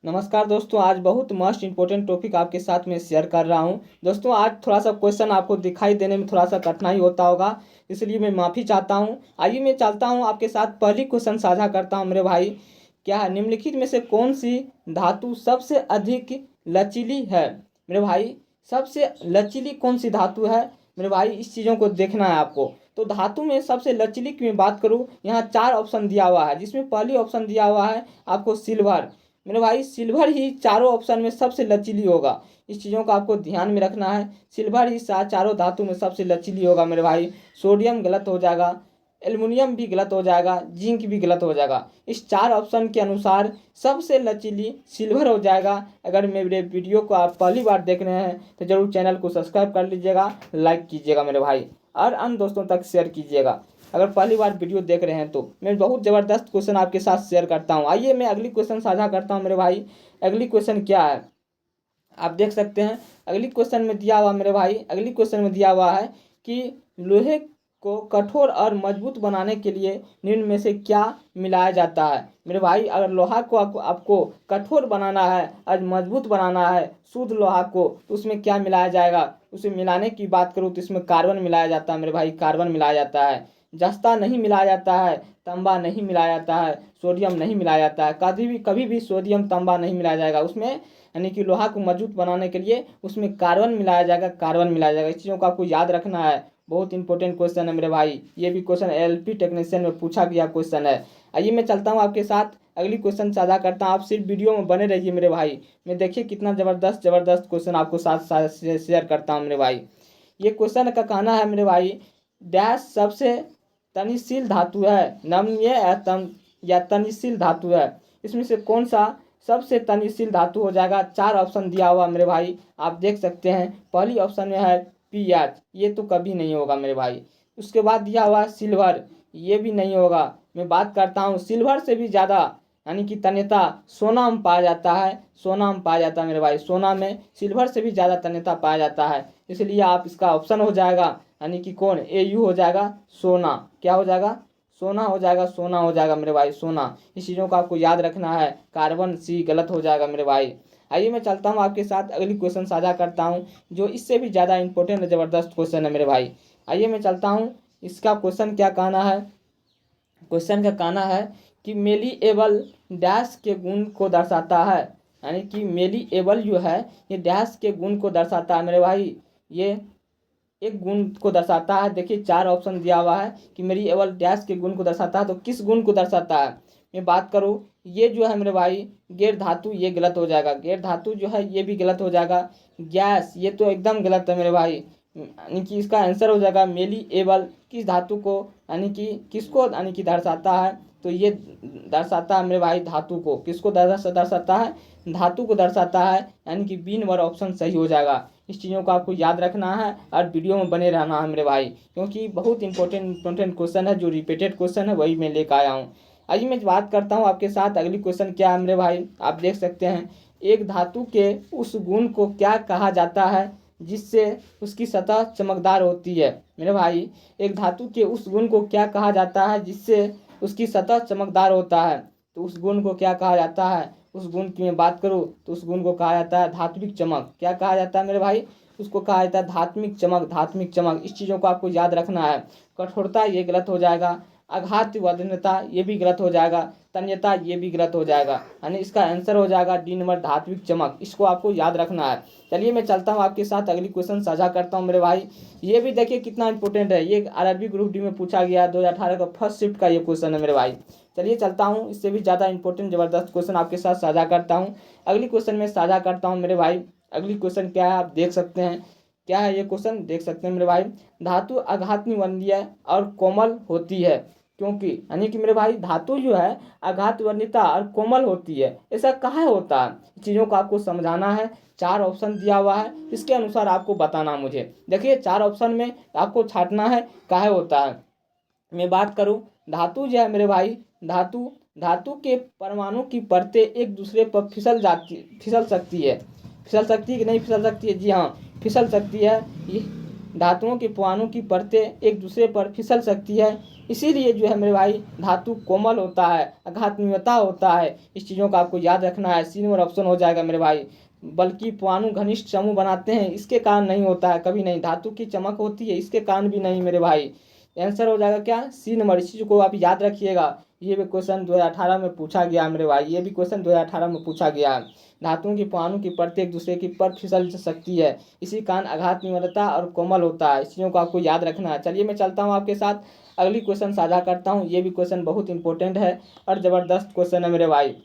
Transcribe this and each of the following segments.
नमस्कार दोस्तों, आज बहुत मस्ट इंपॉर्टेंट टॉपिक आपके साथ में शेयर कर रहा हूं। दोस्तों आज थोड़ा सा क्वेश्चन आपको दिखाई देने में थोड़ा सा कठिनाई होता होगा, इसलिए मैं माफ़ी चाहता हूं। आइए मैं चलता हूं आपके साथ, पहली क्वेश्चन साझा करता हूं मेरे भाई। क्या है, निम्नलिखित में से कौन सी धातु सबसे अधिक लचीली है? मेरे भाई सबसे लचीली कौन सी धातु है मेरे भाई, इस चीज़ों को देखना है आपको। तो धातु में सबसे लचीली की मैं बात करूँ, यहाँ 4 ऑप्शन दिया हुआ है, जिसमें पहली ऑप्शन दिया हुआ है आपको सिल्वर। मेरे भाई सिल्वर ही चारों ऑप्शन में सबसे लचीली होगा, इस चीज़ों को आपको ध्यान में रखना है। सिल्वर ही चारों धातु में सबसे लचीली होगा मेरे भाई। सोडियम गलत हो जाएगा, एल्युमिनियम भी गलत हो जाएगा, जिंक भी गलत हो जाएगा। इस 4 ऑप्शन के अनुसार सबसे लचीली सिल्वर हो जाएगा। अगर मेरे वीडियो को आप पहली बार देख रहे हैं तो जरूर चैनल को सब्सक्राइब कर लीजिएगा, लाइक कीजिएगा मेरे भाई, और अन्य दोस्तों तक शेयर कीजिएगा। अगर पहली बार वीडियो देख रहे हैं तो मैं बहुत ज़बरदस्त क्वेश्चन आपके साथ शेयर करता हूं। आइए मैं अगली क्वेश्चन साझा करता हूं मेरे भाई। अगली क्वेश्चन क्या है आप देख सकते हैं। अगली क्वेश्चन में दिया हुआ मेरे भाई, अगली क्वेश्चन में दिया हुआ है कि लोहे को कठोर और मजबूत बनाने के लिए निम्न में से क्या मिलाया जाता है? मेरे भाई अगर लोहा को आपको कठोर बनाना है और मजबूत बनाना है, शुद्ध लोहा को, तो उसमें क्या मिलाया जाएगा? उसे मिलाने की बात करूँ तो इसमें कार्बन मिलाया जाता है मेरे भाई, कार्बन मिलाया जाता है। जस्ता नहीं मिलाया जाता है, तांबा नहीं मिलाया जाता है, सोडियम नहीं मिलाया जाता है। कभी भी सोडियम तांबा नहीं मिलाया जाएगा उसमें, यानी कि लोहा को मजबूत बनाने के लिए उसमें कार्बन मिलाया जाएगा, कार्बन मिलाया जाएगा। इस चीज़ों को आपको याद रखना है, बहुत इंपॉर्टेंट क्वेश्चन है मेरे भाई। ये भी क्वेश्चन एलपी टेक्नीशियन में पूछा गया क्वेश्चन है। आइए मैं चलता हूँ आपके साथ, अगली क्वेश्चन साझा करता हूँ। आप सिर्फ वीडियो में बने रहिए मेरे भाई। मैं देखिए कितना ज़बरदस्त ज़बरदस्त क्वेश्चन आपको साथ शेयर करता हूँ मेरे भाई। ये क्वेश्चन का कहना है मेरे भाई, डैश सबसे तनिशील धातु है, नम्य या तनिशील धातु है। इसमें से कौन सा सबसे तनिशील धातु हो जाएगा? 4 ऑप्शन दिया हुआ मेरे भाई, आप देख सकते हैं। पहली ऑप्शन में है पीएच, ये तो कभी नहीं होगा मेरे भाई। उसके बाद दिया हुआ है सिल्वर, ये भी नहीं होगा। मैं बात करता हूँ सिल्वर से भी ज़्यादा, यानी कि तन्यता सोना में पाया जाता है, सोना में पाया जाता है मेरे भाई। सोना में सिल्वर से भी ज़्यादा तन्यता पाया जाता है, इसलिए आप इसका ऑप्शन हो जाएगा, यानी कि कौन, AU हो जाएगा, सोना। क्या हो जाएगा? सोना हो जाएगा, सोना हो जाएगा मेरे भाई, सोना। इस चीज़ों को आपको याद रखना है। कार्बन सी गलत हो जाएगा मेरे भाई। आइए मैं चलता हूँ आपके साथ, अगली क्वेश्चन साझा करता हूँ, जो इससे भी ज़्यादा इंपॉर्टेंट और ज़बरदस्त क्वेश्चन है मेरे भाई। आइए मैं चलता हूँ, इसका क्वेश्चन क्या कहना है। क्वेश्चन का कहना है कि मेलीएबल डैश के गुण को दर्शाता है, यानी कि मेलीएबल जो है ये डैश के गुण को दर्शाता है मेरे भाई। ये एक गुण को दर्शाता है। देखिए 4 ऑप्शन दिया हुआ है कि मेरी एवल डैश के गुण को दर्शाता है, तो किस गुण को दर्शाता है? मैं बात करूँ, ये जो है मेरे भाई गैर धातु, ये गलत हो जाएगा। गैर धातु जो है ये भी गलत हो जाएगा। गैस, ये तो एकदम गलत है मेरे भाई, यानी कि इसका आंसर हो जाएगा मेली एवल। किस धातु को, यानी कि किसको, यानी कि दर्शाता है? तो ये दर्शाता है मेरे भाई धातु को। किसको दर्शाता है? धातु को दर्शाता है, यानी कि बी नंबर ऑप्शन सही हो जाएगा। इस चीज़ों को आपको याद रखना है और वीडियो में बने रहना है मेरे भाई, क्योंकि बहुत इंपॉर्टेंट क्वेश्चन है, जो रिपीटेड क्वेश्चन है वही मैं लेकर आया हूँ। आइए मैं बात करता हूँ आपके साथ, अगली क्वेश्चन क्या है मेरे भाई, आप देख सकते हैं। एक धातु के उस गुण को क्या कहा जाता है जिससे उसकी सतह चमकदार होती है? मेरे भाई एक धातु के उस गुण को क्या कहा जाता है जिससे उसकी सतह चमकदार होता है? तो उस गुण को क्या कहा जाता है? उस गुण की मैं बात करूँ तो उस गुण को कहा जाता है धात्विक चमक। क्या कहा जाता है मेरे भाई? उसको कहा जाता है धात्विक चमक, धात्विक चमक। इस चीज़ों को आपको याद रखना है। कठोरता ये गलत हो जाएगा, आघात वदनता ये भी गलत हो जाएगा, तन्यता ये भी गलत हो जाएगा, यानी इसका आंसर हो जाएगा डी नंबर धात्विक चमक। इसको आपको याद रखना है। चलिए मैं चलता हूँ आपके साथ, अगली क्वेश्चन साझा करता हूँ मेरे भाई। ये भी देखिए कितना इंपॉर्टेंट है, ये आरआरबी ग्रुप डी में पूछा गया 2018 का फर्स्ट शिफ्ट का ये क्वेश्चन है मेरे भाई। चलिए चलता हूँ, इससे भी ज़्यादा इंपॉर्टेंट ज़बरदस्त क्वेश्चन आपके साथ साझा करता हूँ। अगली क्वेश्चन में साझा करता हूँ मेरे भाई। अगली क्वेश्चन क्या है आप देख सकते हैं, क्या है ये क्वेश्चन देख सकते हैं मेरे भाई। धातु आघातनीय वर्णीय और कोमल होती है क्योंकि, यानी कि मेरे भाई धातु जो है आघात वर्णिता और कोमल होती है, ऐसा कहाँ होता है? चीज़ों को आपको समझाना है। 4 ऑप्शन दिया हुआ है, इसके अनुसार आपको बताना मुझे। देखिए 4 ऑप्शन में आपको छांटना है काहे होता है। मैं बात करूं, धातु जो है मेरे भाई, धातु धातु के परमाणु की परतें एक दूसरे पर फिसल सकती है कि नहीं फिसल सकती है? जी हाँ, फिसल सकती है। धातुओं के परमाणु की परतें एक दूसरे पर फिसल सकती है, इसीलिए जो है मेरे भाई धातु कोमल होता है, आघात्म्यता होता है। इस चीज़ों का आपको याद रखना है। सी नंबर ऑप्शन हो जाएगा मेरे भाई। बल्कि परमाणु घनिष्ठ समूह बनाते हैं, इसके कारण नहीं होता है, कभी नहीं। धातु की चमक होती है, इसके कारण भी नहीं मेरे भाई। आंसर हो जाएगा क्या, सी नंबर। इस चीज़ को आप याद रखिएगा। ये भी क्वेश्चन 2018 में पूछा गया मेरे भाई, ये भी क्वेश्चन 2018 में पूछा गया है। धातुओं की परमाणु की परतें एक दूसरे की पर फिसल सकती है, इसी कारण आघात निम्रता और कोमल होता है। इस चीज़ों को आपको याद रखना है। चलिए मैं चलता हूँ आपके साथ, अगली क्वेश्चन साझा करता हूँ। ये भी क्वेश्चन बहुत इंपॉर्टेंट है और ज़बरदस्त क्वेश्चन है मेरे भाई।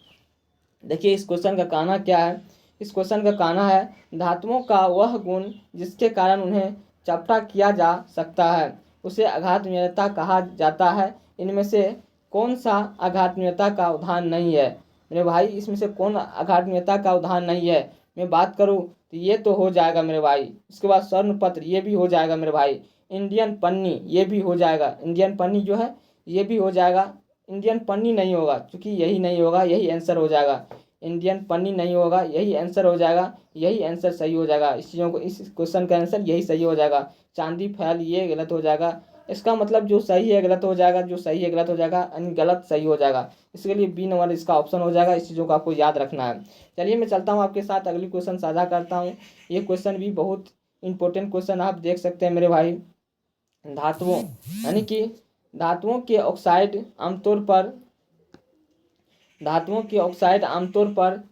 देखिए इस क्वेश्चन का कहना क्या है। इस क्वेश्चन का कहना है, धातुओं का वह गुण जिसके कारण उन्हें चपटा किया जा सकता है उसे आघात्म्यता कहा जाता है। इनमें से कौन सा आघात्म्यता का उदाहरण नहीं है मेरे भाई? इसमें से कौन आघात्म्यता का उदाहरण नहीं है? मैं बात करूँ तो ये तो हो जाएगा मेरे भाई। इसके बाद स्वर्ण पत्र, ये भी हो जाएगा मेरे भाई। इंडियन पन्नी, ये भी हो जाएगा। इंडियन पन्नी जो है ये भी हो जाएगा। इंडियन पन्नी नहीं होगा, क्योंकि यही नहीं होगा, यही आंसर हो जाएगा। इंडियन पन्नी नहीं होगा, यही आंसर हो जाएगा, यही आंसर सही हो जाएगा। इस चीज़ों को, इस क्वेश्चन का आंसर यही सही हो जाएगा। चांदी फैल, ये गलत हो जाएगा। इसका मतलब जो सही है गलत हो जाएगा, जो सही है गलत हो जाएगा, यानी गलत सही हो जाएगा। इसके लिए बी नंबर इसका ऑप्शन हो जाएगा। इस चीज़ों को आपको याद रखना है। चलिए मैं चलता हूँ आपके साथ, अगली क्वेश्चन साझा करता हूँ। ये क्वेश्चन भी बहुत इंपॉर्टेंट क्वेश्चन आप देख सकते हैं मेरे भाई। धातुओं यानी कि धातुओं के ऑक्साइड आमतौर पर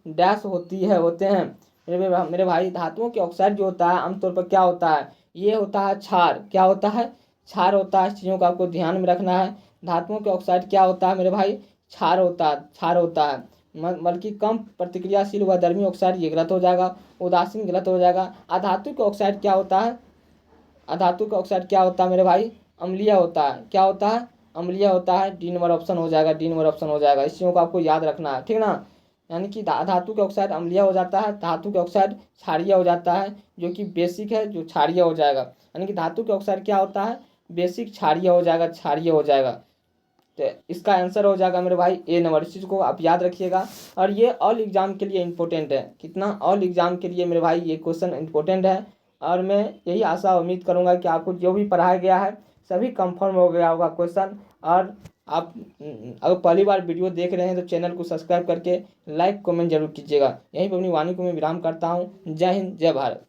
डैश होते हैं मेरे भाई। धातुओं के ऑक्साइड जो होता है आमतौर पर क्या होता है, ये होता है क्षार। क्या होता है? क्षार होता है। इस चीज़ों को आपको ध्यान में रखना है। धातुओं के ऑक्साइड क्या होता है मेरे भाई? क्षार होता है। बल्कि कम प्रतिक्रियाशील व धर्मी ऑक्साइड, ये गलत हो जाएगा। उदासीन गलत हो जाएगा। अधातु के ऑक्साइड क्या होता है? अधातु का ऑक्साइड क्या होता है मेरे भाई? अम्लीय होता है। क्या होता है? अम्लीय होता है। डी नंबर ऑप्शन हो जाएगा, डी नंबर ऑप्शन हो जाएगा। इस चीज़ों को आपको याद रखना है, ठीक ना। यानी कि धातु के ऑक्साइड अम्लीय हो जाता है, धातु के ऑक्साइड क्षारीय हो जाता है, जो कि बेसिक है, जो क्षारीय हो जाएगा। यानी कि धातु के ऑक्साइड क्या होता है? बेसिक क्षारीय हो जाएगा, क्षारीय हो जाएगा। तो इसका आंसर हो जाएगा मेरे भाई ए नंबर। इस चीज़ को आप याद रखिएगा। और ये ऑल एग्जाम के लिए इंपॉर्टेंट है। कितना? ऑल एग्जाम के लिए मेरे भाई ये क्वेश्चन इंपॉर्टेंट है। और मैं यही आशा उम्मीद करूंगा कि आपको जो भी पढ़ाया गया है सभी कंफर्म हो गया होगा क्वेश्चन। और आप अगर पहली बार वीडियो देख रहे हैं तो चैनल को सब्सक्राइब करके लाइक कमेंट जरूर कीजिएगा। यहीं पर अपनी वाणी को मैं विराम करता हूँ। जय हिंद, जय भारत।